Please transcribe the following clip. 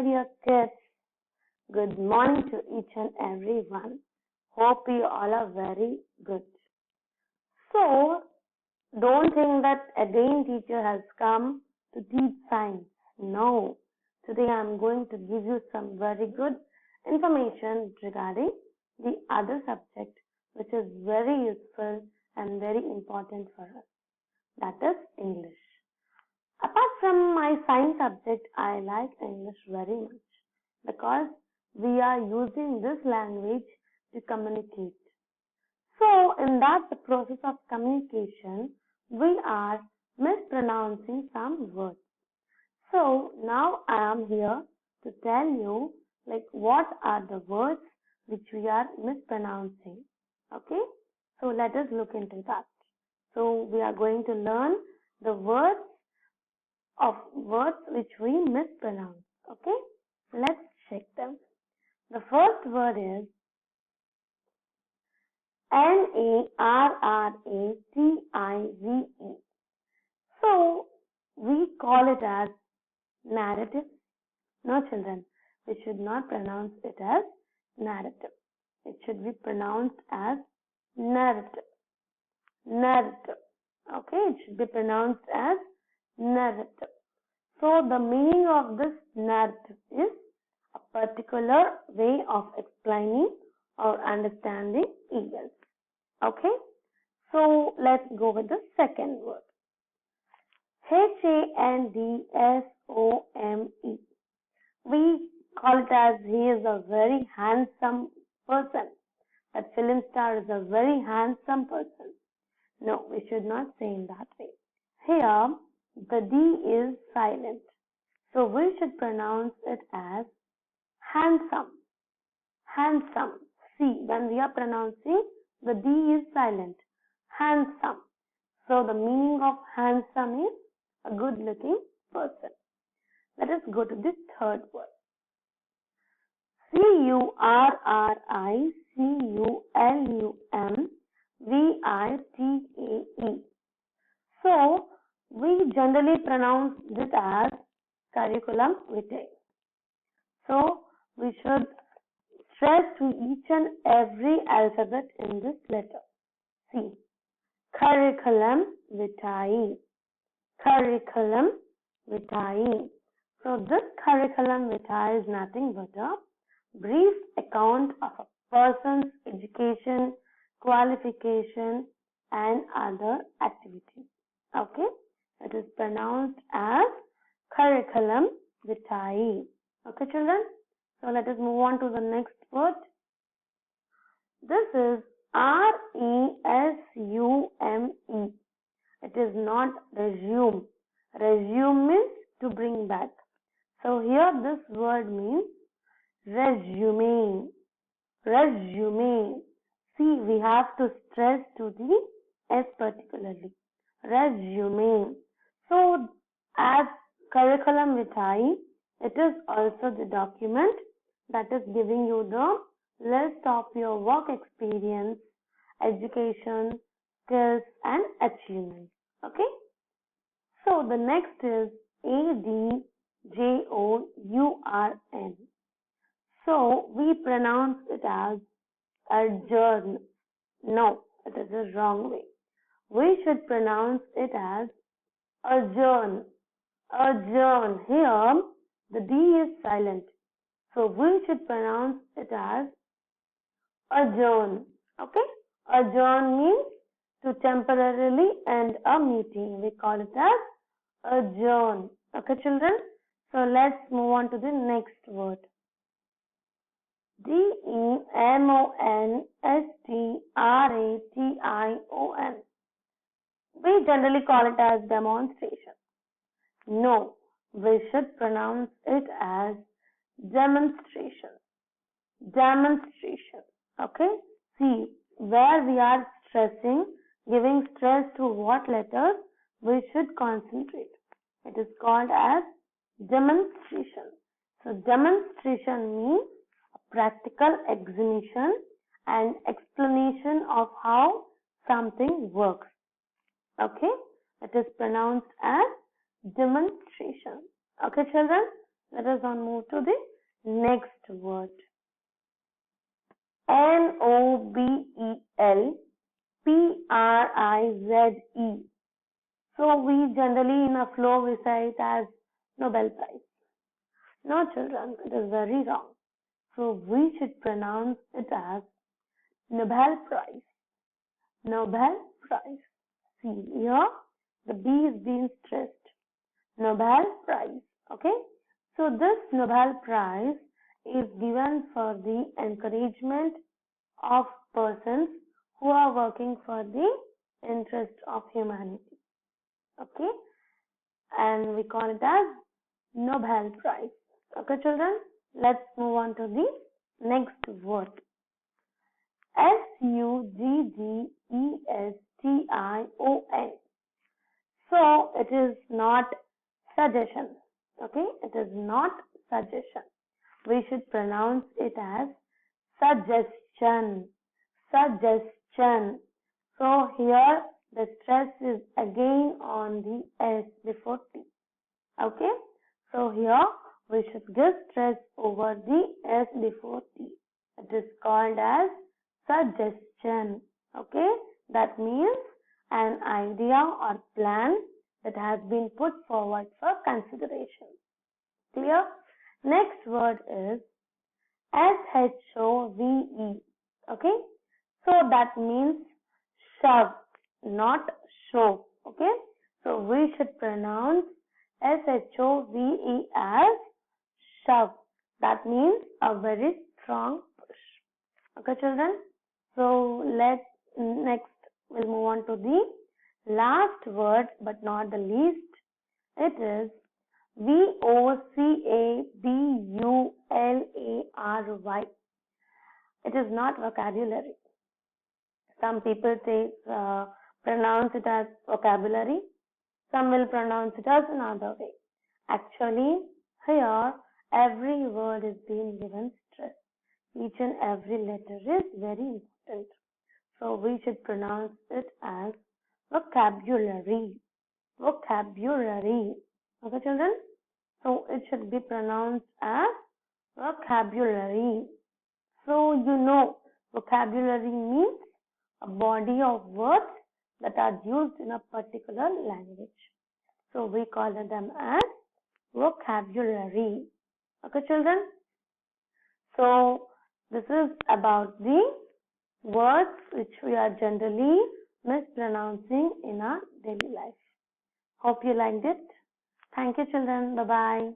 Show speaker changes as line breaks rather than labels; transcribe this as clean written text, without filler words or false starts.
dear kids. Good morning to each and every one. Hope you all are very good. So, don't think that again teacher has come to teach science. No. Today I am going to give you some very good information regarding the other subject which is very useful and very important for us. That is English. Apart from my science subject, I like English very much because we are using this language to communicate. So, in that the process of communication, we are mispronouncing some words. So, now I am here to tell you what are the words which we are mispronouncing. Okay? So, let us look into that. So, we are going to learn the words which we mispronounce. Okay? Let's check them. The first word is narrative. So, we call it as narrative. No, children, we should not pronounce it as narrative. It should be pronounced as narrative. Narrative. Okay, it should be pronounced as narrative. So, the meaning of this narrative is a particular way of explaining or understanding events. Okay, so let's go with the second word. Handsome. We call it as he is a very handsome person. That film star is a very handsome person. No, we should not say in that way. Here, the D is silent. So we should pronounce it as handsome. Handsome. See, when we are pronouncing, the D is silent. Handsome. So the meaning of handsome is a good looking person. Let us go to the third word. curriculum. So we generally pronounce this as curriculum vitae. So we should stress to each and every alphabet in this letter. See, curriculum vitae. Curriculum vitae. So this curriculum vitae is nothing but a brief account of a person's education, qualification and other activities. Okay, it is pronounced as curriculum vitae. Okay, children. So let us move on to the next word. This is resume. It is not resume. Resume means to bring back. So here this word means resume. Resume. See, we have to stress to the S particularly. Resume. So as curriculum vitae, it is also the document that is giving you the list of your work experience, education, skills and achievements. Okay? So the next is adjourn. So we pronounce it as adjourn. No, it is the wrong way. We should pronounce it as adjourn. Adjourn. Here the D is silent. So we should pronounce it as adjourn. Okay? Adjourn means to temporarily end a meeting. We call it as adjourn. Okay, children? So let's move on to the next word. demonstration. We generally call it as demonstration. No, we should pronounce it as demonstration. Demonstration. Okay? See, where we are stressing, giving stress to what letters, we should concentrate. It is called as demonstration. So, demonstration means a practical exhibition and explanation of how something works. Okay? It is pronounced as demonstration. Okay, children? Let us now move to the next word. Nobelprize. So we generally in a flow recite as Nobel Prize. No, children, it is very wrong. So we should pronounce it as Nobel Prize. Nobel Prize. See here, the B is being stressed. Nobel Prize. Okay? So this Nobel Prize is given for the encouragement of persons who are working for the interest of humanity. Okay? And we call it as Nobel Prize. Okay, children? Let's move on to the next word. SUGGESTION. So it is not suggestion. Okay, it is not suggestion. We should pronounce it as suggestion. Suggestion. So here the stress is again on the S before T. Okay, so here we should give stress over the S before T. It is called as suggestion. Okay, that means an idea or plan that has been put forward for consideration. Clear? Next word is SHOVE. Okay, so that means shove, not show. Okay, so we should pronounce SHOVE as shove. That means a very strong push. Okay, children. So next we'll move on to the last word, but not the least. It is VOCABULARY. It is not vocabulary. Some people pronounce it as vocabulary. Some will pronounce it as another way. Actually, here every word is being given stress. Each and every letter is very important. So we should pronounce it as vocabulary. Vocabulary. Okay, children? So it should be pronounced as vocabulary. So you know, vocabulary means a body of words that are used in a particular language. So we call them as vocabulary. Okay, children? So this is about the words which we are generally mispronouncing in our daily life. Hope you liked it. Thank you, children. Bye-bye.